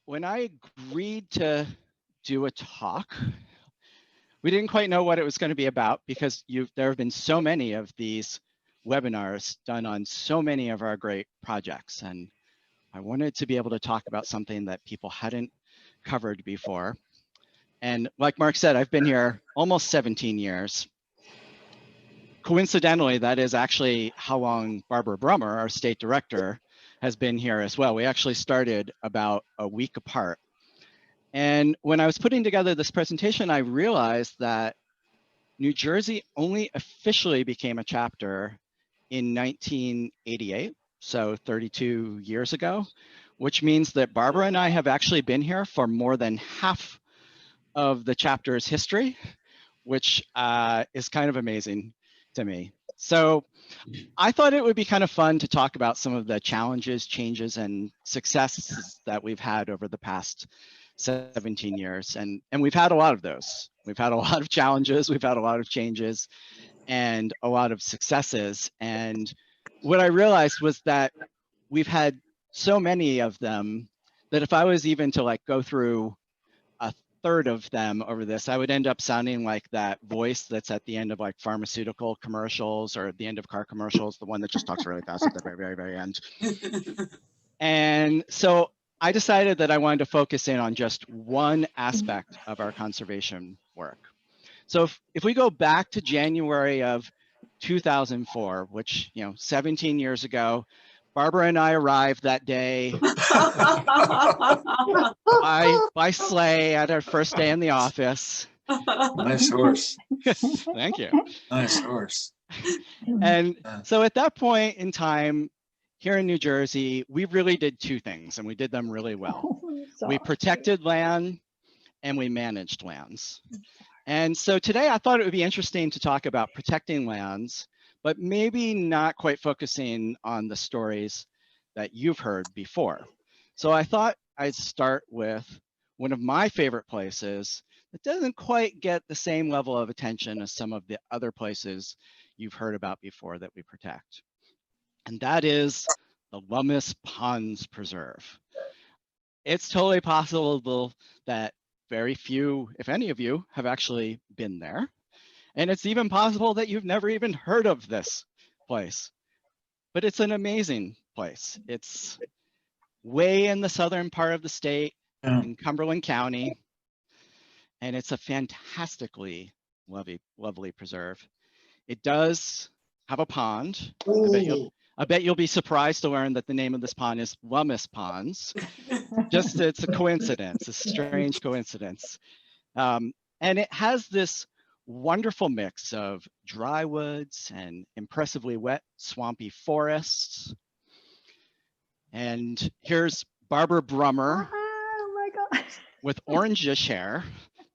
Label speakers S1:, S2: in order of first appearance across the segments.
S1: when I agreed to do a talk, we didn't quite know what it was going to be about because there have been so many of these webinars done on so many of our great projects. And I wanted to be able to talk about something that people hadn't covered before. And like Mark said, I've been here almost 17 years. Coincidentally, that is actually how long Barbara Brummer, our state director, has been here as well. We actually started about a week apart. And when I was putting together this presentation, I realized that New Jersey only officially became a chapter in 1988, so 32 years ago, which means that Barbara and I have actually been here for more than half of the chapter's history, which is kind of amazing to me. So I thought it would be kind of fun to talk about some of the challenges, changes, and successes that we've had over the past 17 years. And we've had a lot of those. We've had a lot of challenges, we've had a lot of changes, and a lot of successes. And what I realized was that we've had so many of them that if I was even to like go through a third of them over this, I would end up sounding like that voice that's at the end of like pharmaceutical commercials or at the end of car commercials, the one that just talks really fast at the very, very, very end. And so I decided that I wanted to focus in on just one aspect of our conservation work. So if we go back to January of 2004, which, 17 years ago, Barbara and I arrived that day by sleigh at our first day in the office.
S2: Nice horse.
S1: Thank you.
S2: Nice horse.
S1: And so at that point in time, here in New Jersey, we really did two things, and we did them really well. We protected land and we managed lands. And so today I thought it would be interesting to talk about protecting lands, but maybe not quite focusing on the stories that you've heard before. So I thought I'd start with one of my favorite places that doesn't quite get the same level of attention as some of the other places you've heard about before that we protect. And that is the Lummis Preserve. It's totally possible that very few, if any of you, have actually been there. And it's even possible that you've never even heard of this place. But it's an amazing place. It's way in the southern part of the state in Cumberland County. And it's a fantastically lovely preserve. It does have a pond. I bet you'll be surprised to learn that the name of this pond is Lummis Ponds. Just it's a coincidence, a strange coincidence. And it has this wonderful mix of dry woods and impressively wet, swampy forests. And here's Barbara Brummer with orangish hair.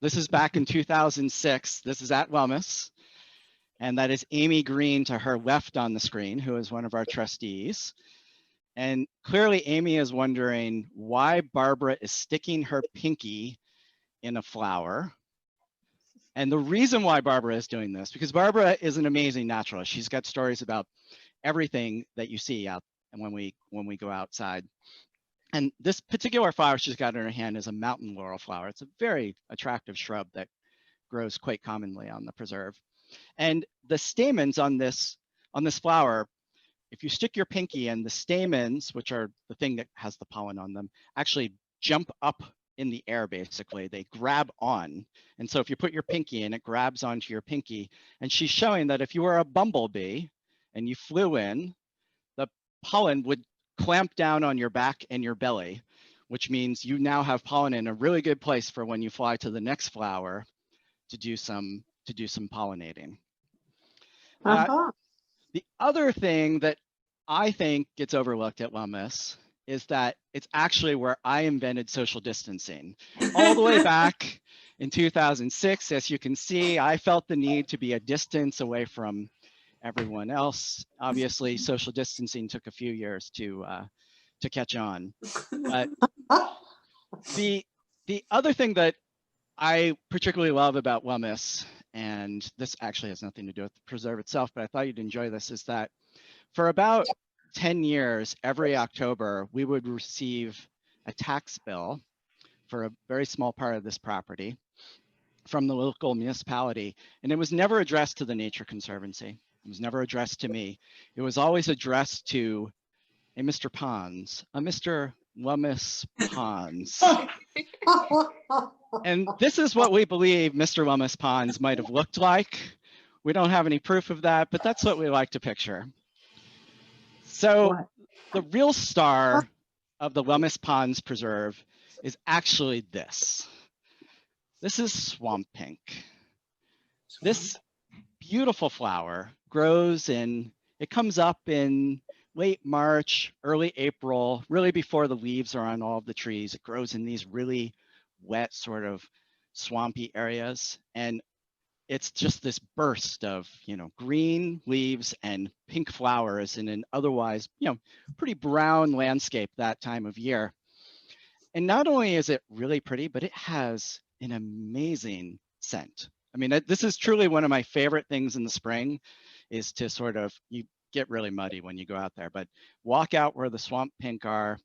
S1: This is back in 2006. This is at Lummis. And that is Amy Green to her left on the screen, who is one of our trustees. And clearly Amy is wondering why Barbara is sticking her pinky in a flower. And the reason why Barbara is doing this, because Barbara is an amazing naturalist. She's got stories about everything that you see out and when we go outside. And this particular flower she's got in her hand is a mountain laurel flower. It's a very attractive shrub that grows quite commonly on the preserve. And the stamens on this flower, if you stick your pinky in, the stamens, which are the thing that has the pollen on them, actually jump up in the air, basically. They grab on. And so if you put your pinky in, it grabs onto your pinky. And she's showing that if you were a bumblebee and you flew in, the pollen would clamp down on your back and your belly, which means you now have pollen in a really good place for when you fly to the next flower to do some pollinating. The other thing that I think gets overlooked at Lummis is that it's actually where I invented social distancing. All the way back in 2006, as you can see, I felt the need to be a distance away from everyone else. Obviously, social distancing took a few years to catch on. But the other thing that I particularly love about Lummis, and this actually has nothing to do with the preserve itself, but I thought you'd enjoy this, is that for about 10 years, every October, we would receive a tax bill for a very small part of this property from the local municipality, and it was never addressed to the Nature Conservancy. It was never addressed to me. It was always addressed to a Mr. Pons, a Mr. Lummis Pons. And this is what we believe Mr. Lummis Pons might have looked like. We don't have any proof of that, but that's what we like to picture. So the real star of the Lummis Ponds Preserve is actually this. This is swamp pink. This beautiful flower grows it comes up in late March, early April, really before the leaves are on all of the trees. It grows in these really wet, sort of swampy areas. And it's just this burst of, green leaves and pink flowers in an otherwise, pretty brown landscape that time of year. And not only is it really pretty, but it has an amazing scent. I mean, this is truly one of my favorite things in the spring, is to sort of, you get really muddy when you go out there, but walk out where the swamp pink are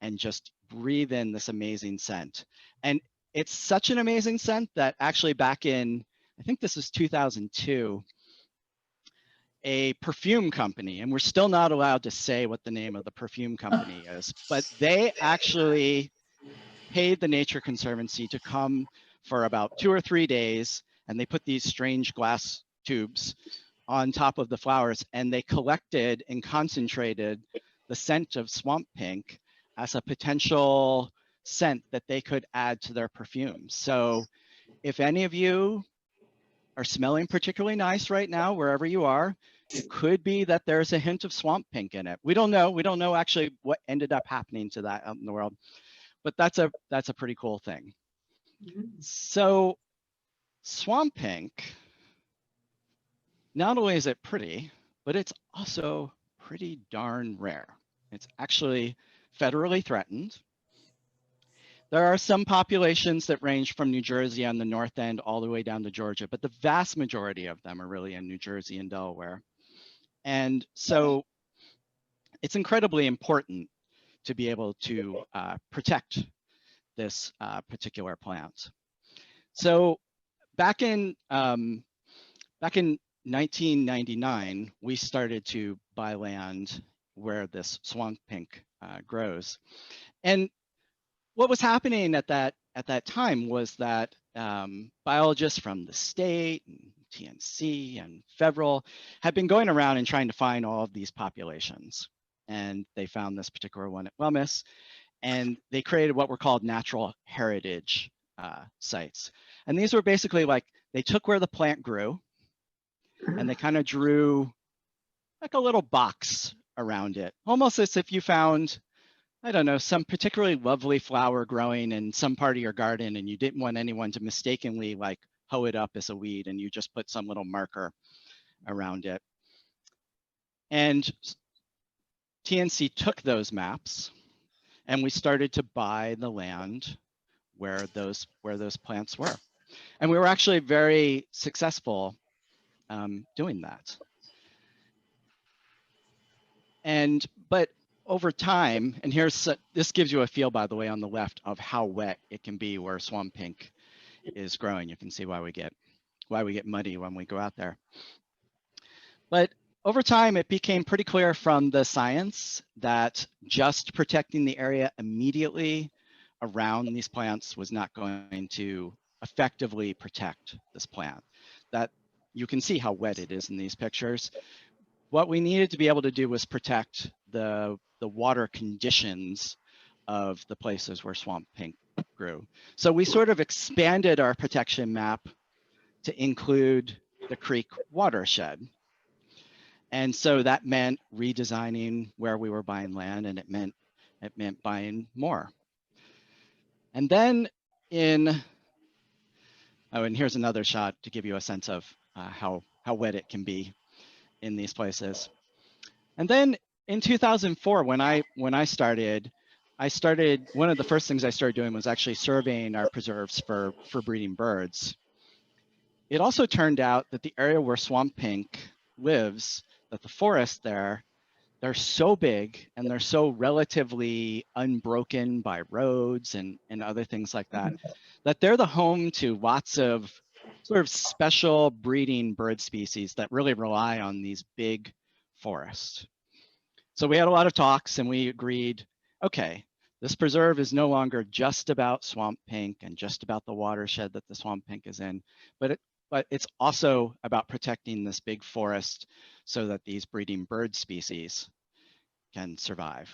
S1: and just breathe in this amazing scent. And it's such an amazing scent that actually back in, I think this is 2002, a perfume company, and we're still not allowed to say what the name of the perfume company is, but they actually paid the Nature Conservancy to come for about 2 or 3 days, and they put these strange glass tubes on top of the flowers, and they collected and concentrated the scent of swamp pink as a potential scent that they could add to their perfumes. So if any of you are smelling particularly nice right now, wherever you are, it could be that there's a hint of swamp pink in it. We don't know. We don't know actually what ended up happening to that out in the world, but that's a pretty cool thing. So swamp pink, not only is it pretty, but it's also pretty darn rare. It's actually federally threatened. There are some populations that range from New Jersey on the north end all the way down to Georgia, but the vast majority of them are really in New Jersey and Delaware. And so it's incredibly important to be able to protect this particular plant. So back in 1999, we started to buy land where this swamp pink grows. And what was happening at that time was that biologists from the state and TNC and federal had been going around and trying to find all of these populations. And they found this particular one at Lummis, and they created what were called natural heritage sites. And these were basically like, they took where the plant grew and they kind of drew like a little box around it, almost as if you found, I don't know, some particularly lovely flower growing in some part of your garden and you didn't want anyone to mistakenly like hoe it up as a weed, and you just put some little marker around it. And TNC took those maps and we started to buy the land where those plants were. And we were actually very successful doing that. But over time, and this gives you a feel, by the way, on the left of how wet it can be where swamp pink is growing. You can see why we get muddy when we go out there. But over time, it became pretty clear from the science that just protecting the area immediately around these plants was not going to effectively protect this plant. That you can see how wet it is in these pictures. What we needed to be able to do was protect the water conditions of the places where swamp pink grew. So we sort of expanded our protection map to include the creek watershed. And so that meant redesigning where we were buying land, and it meant buying more. And then and here's another shot to give you a sense of how wet it can be in these places. And then in 2004, when I started, one of the first things I started doing was actually surveying our preserves for breeding birds. It also turned out that the area where swamp pink lives, that the forest there, they're so big and they're so relatively unbroken by roads and other things like that, that they're the home to lots of sort of special breeding bird species that really rely on these big forests. So we had a lot of talks and we agreed, okay, this preserve is no longer just about swamp pink and just about the watershed that the swamp pink is in, but it's also about protecting this big forest so that these breeding bird species can survive.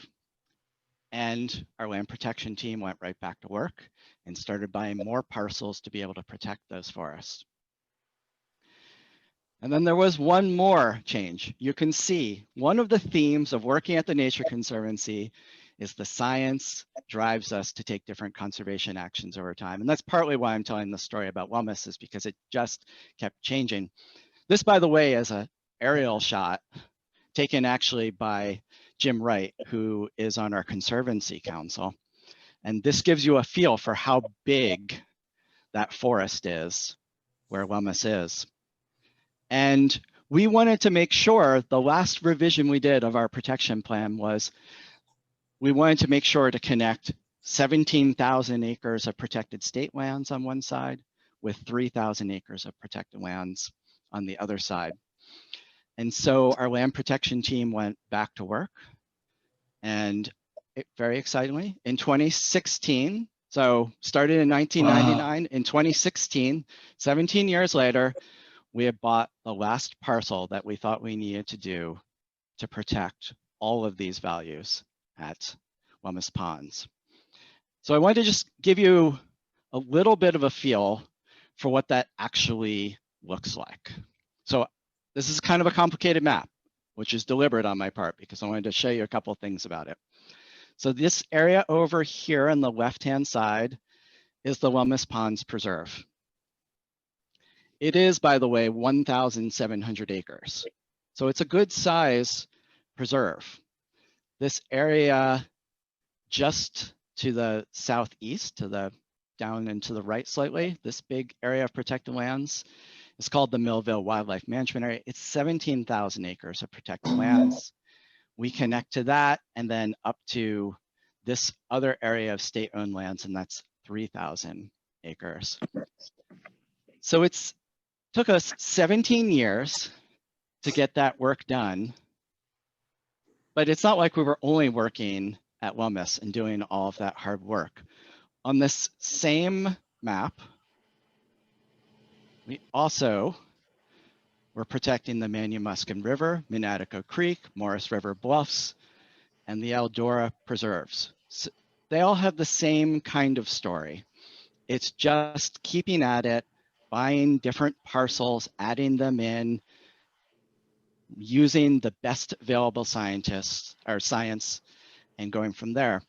S1: And our land protection team went right back to work and started buying more parcels to be able to protect those forests. And then there was one more change. You can see one of the themes of working at the Nature Conservancy is the science drives us to take different conservation actions over time. And that's partly why I'm telling the story about Lummis, is because it just kept changing. This, by the way, is an aerial shot taken actually by Jim Wright, who is on our Conservancy Council. And this gives you a feel for how big that forest is where Lummis is. And we wanted to make sure, the last revision we did of our protection plan was, we wanted to make sure to connect 17,000 acres of protected state lands on one side with 3,000 acres of protected lands on the other side. And so our land protection team went back to work, and very excitingly, in 2016, so started in 1999, in 2016, 17 years later, we had bought the last parcel that we thought we needed to do to protect all of these values at Lummis Ponds. So I wanted to just give you a little bit of a feel for what that actually looks like. So this is kind of a complicated map, which is deliberate on my part because I wanted to show you a couple of things about it. So this area over here on the left-hand side is the Lummis Ponds Preserve. It is, by the way, 1,700 acres. So it's a good size preserve. This area just to the southeast, down and to the right slightly, this big area of protected lands is called the Millville Wildlife Management Area. It's 17,000 acres of protected lands. We connect to that and then up to this other area of state-owned lands, and that's 3,000 acres. So it's took us 17 years to get that work done, but it's not like we were only working at Lummis and doing all of that hard work. On this same map, we also were protecting the Manu-Muskin River, Manatico Creek, Morris River Bluffs, and the Eldora Preserves. So they all have the same kind of story. It's just keeping at it, buying different parcels, adding them in, using the best available scientists or science, and going from there.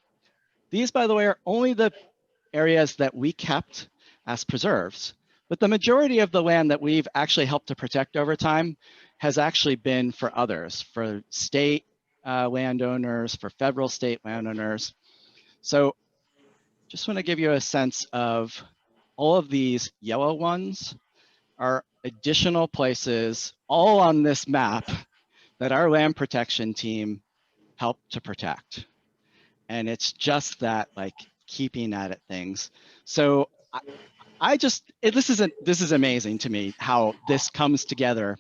S1: These, by the way, are only the areas that we kept as preserves, but the majority of the land that we've actually helped to protect over time has actually been for others, for state landowners, for federal state landowners. So just want to give you a sense of all of these yellow ones are additional places all on this map that our land protection team helped to protect. And it's just that, like, keeping at it things. So this is amazing to me how this comes together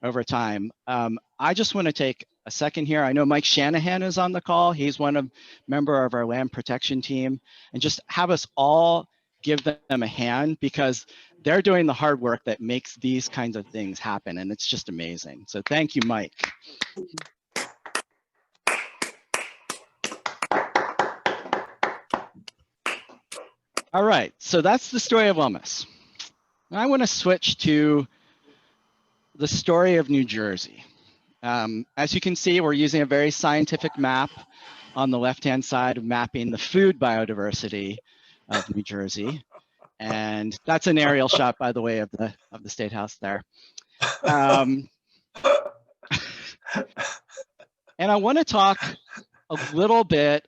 S1: over time. I just want to take a second here. I know Mike Shanahan is on the call. He's member of our land protection team, and just have us all give them a hand because they're doing the hard work that makes these kinds of things happen. And it's just amazing. So thank you, Mike. All right, so that's the story of Lummis. Now I want to switch to the story of New Jersey. As you can see, we're using a very scientific map on the left-hand side of mapping the food biodiversity of New Jersey. And that's an aerial shot, by the way, of the State House there. And I want to talk a little bit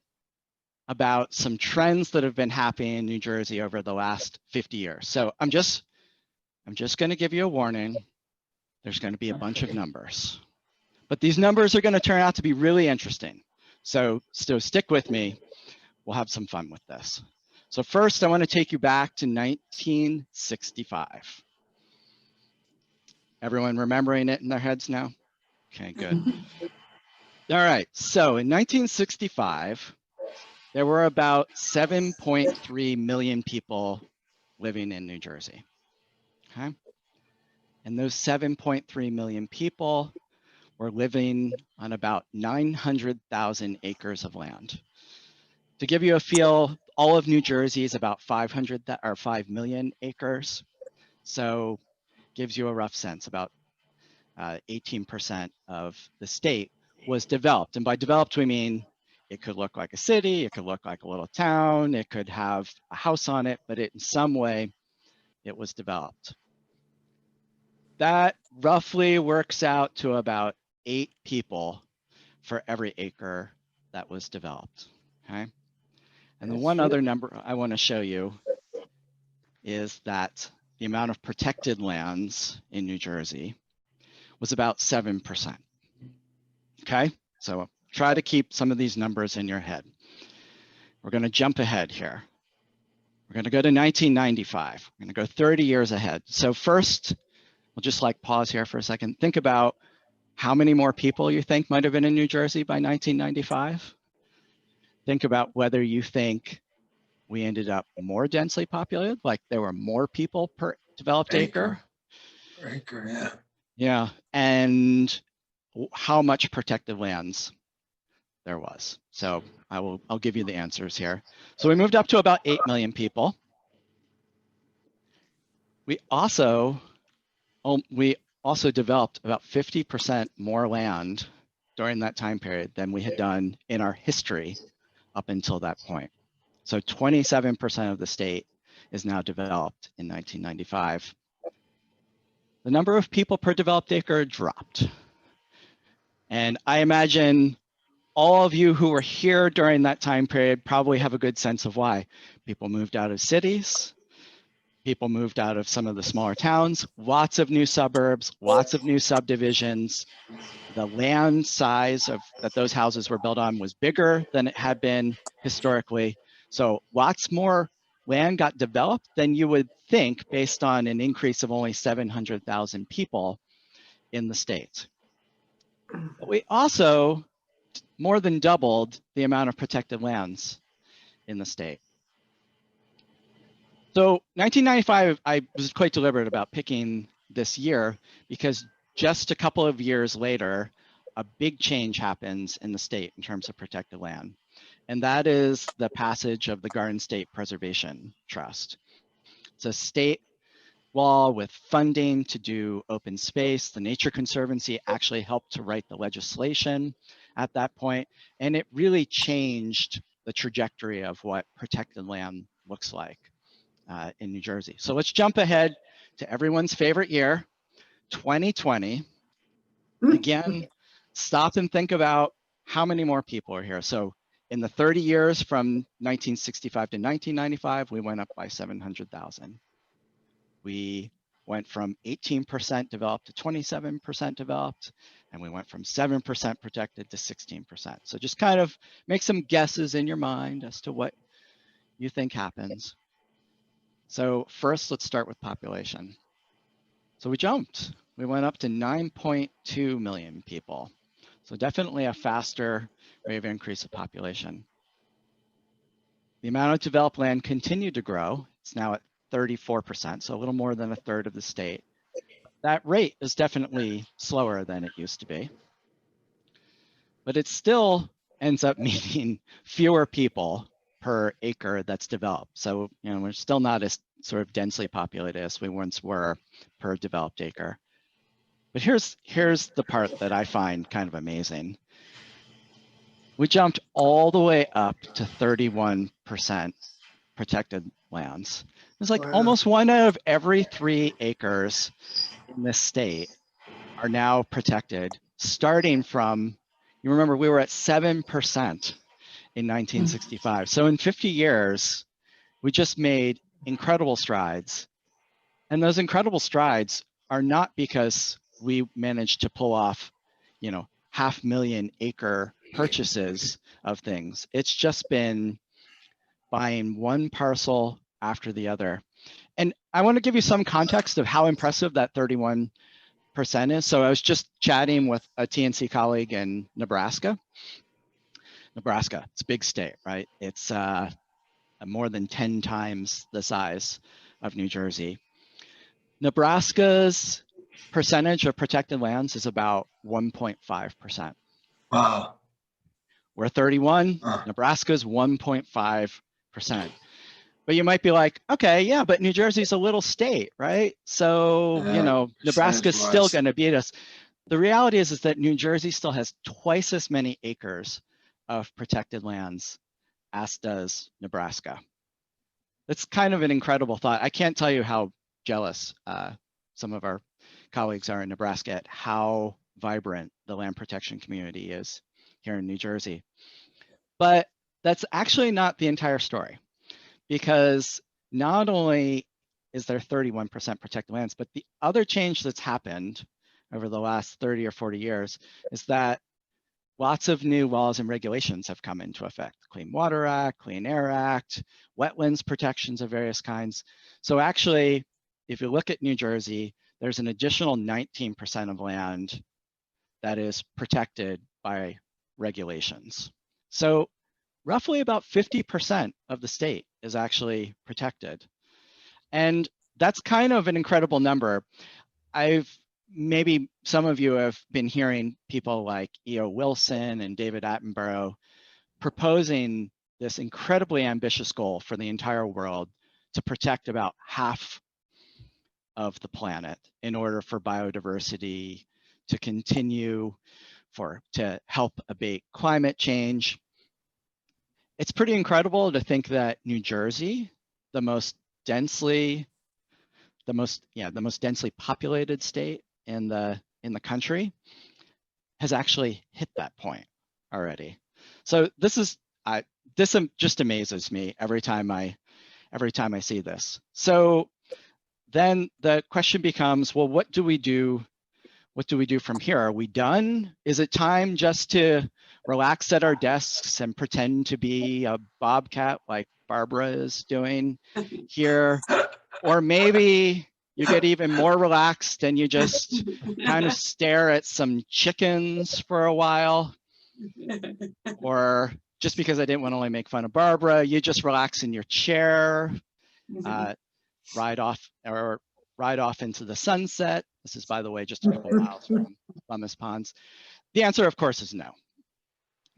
S1: about some trends that have been happening in New Jersey over the last 50 years. So I'm just going to give you a warning. There's going to be a bunch of numbers, But these numbers are going to turn out to be really interesting. So stick with me. We'll have some fun with this. So first, I want to take you back to 1965. Everyone remembering it in their heads now? Okay, good. All right, so in 1965, there were about 7.3 million people living in New Jersey, okay? And those 7.3 million people were living on about 900,000 acres of land. To give you a feel, all of New Jersey is about 5 million acres. So gives you a rough sense, about 18% of the state was developed. And by developed, we mean it could look like a city, it could look like a little town, it could have a house on it, but in some way, it was developed. That roughly works out to about 8 people for every acre that was developed, okay? And the one other number I want to show you is that the amount of protected lands in New Jersey was about 7%, okay? So try to keep some of these numbers in your head. We're going to jump ahead here. We're going to go to 1995. We're going to go 30 years ahead. So first, we'll just like pause here for a second. Think about how many more people you think might have been in New Jersey by 1995. Think about whether you think we ended up more densely populated, like there were more people per developed acre.
S2: Per acre, yeah.
S1: Yeah, and how much protected lands there was. So I'll give you the answers here. So we moved up to about 8 million people. We also developed about 50% more land during that time period than we had done in our history up until that point. So 27% of the state is now developed in 1995. The number of people per developed acre dropped. And I imagine all of you who were here during that time period probably have a good sense of why. People moved out of cities, people moved out of some of the smaller towns, lots of new suburbs, lots of new subdivisions. The land size that those houses were built on was bigger than it had been historically. So lots more land got developed than you would think based on an increase of only 700,000 people in the state. But we also more than doubled the amount of protected lands in the state. So 1995, I was quite deliberate about picking this year because just a couple of years later, a big change happens in the state in terms of protected land. And that is the passage of the Garden State Preservation Trust. It's a state law with funding to do open space. The Nature Conservancy actually helped to write the legislation at that point, and it really changed the trajectory of what protected land looks like in New Jersey. So let's jump ahead to everyone's favorite year, 2020. Again, stop and think about how many more people are here. So in the 30 years from 1965 to 1995, we went up by 700,000. We went from 18% developed to 27% developed, and we went from 7% protected to 16%. So just kind of make some guesses in your mind as to what you think happens. So first, let's start with population. So we jumped. We went up to 9.2 million people. So definitely a faster rate of increase of population. The amount of developed land continued to grow. It's now at 34%, so a little more than a third of the state. That rate is definitely slower than it used to be, but it still ends up meaning fewer people per acre that's developed. So, you know, we're still not as sort of densely populated as we once were per developed acre. But here's the part that I find kind of amazing. We jumped all the way up to 31% protected lands. It's like almost 1 out of every 3 acres in this state are now protected, starting from, you remember we were at 7% in 1965. So in 50 years, we just made incredible strides. And those incredible strides are not because we managed to pull off, you know, 500,000 acre purchases of things. It's just been buying one parcel after the other. And I want to give you some context of how impressive that 31% is. So I was just chatting with a TNC colleague in Nebraska. Nebraska, it's a big state, right? It's more than 10 times the size of New Jersey. Nebraska's percentage of protected lands is about 1.5%.
S2: Wow.
S1: We're 31, Nebraska's 1.5%. But you might be like, okay, yeah, but New Jersey's a little state, right? So, you know, Nebraska's still going to beat us. The reality is that New Jersey still has twice as many acres of protected lands as does Nebraska. That's kind of an incredible thought. I can't tell you how jealous some of our colleagues are in Nebraska at how vibrant the land protection community is here in New Jersey. But that's actually not the entire story, because not only is there 31% protected lands, but the other change that's happened over the last 30 or 40 years is that lots of new laws and regulations have come into effect. Clean Water Act, Clean Air Act, wetlands protections of various kinds. So actually, if you look at New Jersey, there's an additional 19% of land that is protected by regulations. So roughly about 50% of the state is actually protected. And that's kind of an incredible number. Maybe some of you have been hearing people like E.O. Wilson and David Attenborough proposing this incredibly ambitious goal for the entire world to protect about half of the planet in order for biodiversity to continue, to help abate climate change. It's pretty incredible to think that New Jersey, the most densely populated state in the country, has actually hit that point already. So this just amazes me every time I see this. So then the question becomes, well, what do we do? What do we do from here? Are we done? Is it time just to relax at our desks and pretend to be a bobcat like Barbara is doing here? Or maybe you get even more relaxed and you just kind of stare at some chickens for a while. Or just because I didn't want to only make fun of Barbara, you just relax in your chair, ride off into the sunset. This is, by the way, just a couple miles from Lummis Ponds. The answer, of course, is no.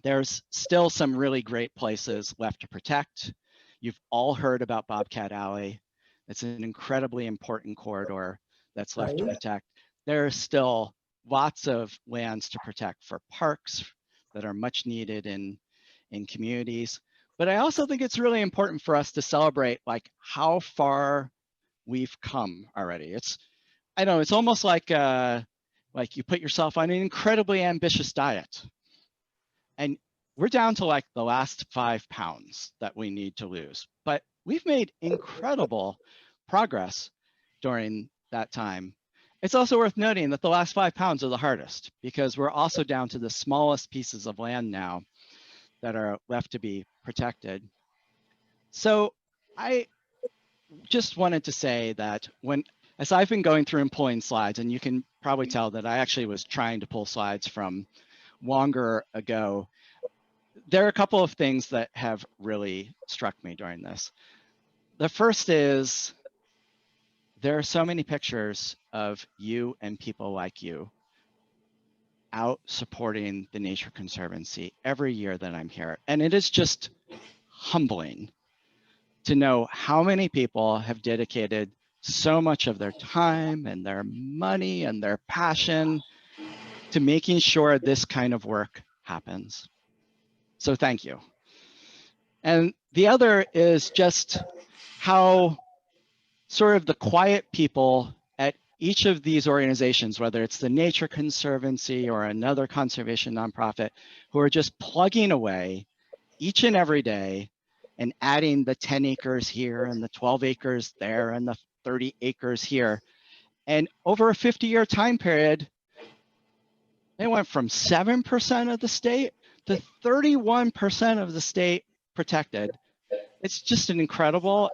S1: There's still some really great places left to protect. You've all heard about Bobcat Alley. It's an incredibly important corridor that's left to protect. There are still lots of lands to protect for parks that are much needed in communities. But I also think it's really important for us to celebrate like how far we've come already. I know it's almost like you put yourself on an incredibly ambitious diet, and we're down to like the last 5 pounds that we need to lose. But we've made incredible progress during that time. It's also worth noting that the last 5 pounds are the hardest, because we're also down to the smallest pieces of land now that are left to be protected. So I just wanted to say that as I've been going through and pulling slides, and you can probably tell that I actually was trying to pull slides from longer ago, there are a couple of things that have really struck me during this. The first is there are so many pictures of you and people like you out supporting the Nature Conservancy every year that I'm here. And it is just humbling to know how many people have dedicated so much of their time and their money and their passion to making sure this kind of work happens. So thank you. And the other is just how sort of the quiet people at each of these organizations, whether it's the Nature Conservancy or another conservation nonprofit, who are just plugging away each and every day and adding the 10 acres here and the 12 acres there and the 30 acres here. And over a 50-year time period, They went from 7% of the state to 31% of the state protected. It's just an incredible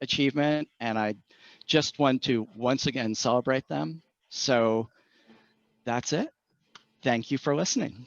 S1: achievement, and I just want to once again celebrate them. So that's it. Thank you for listening.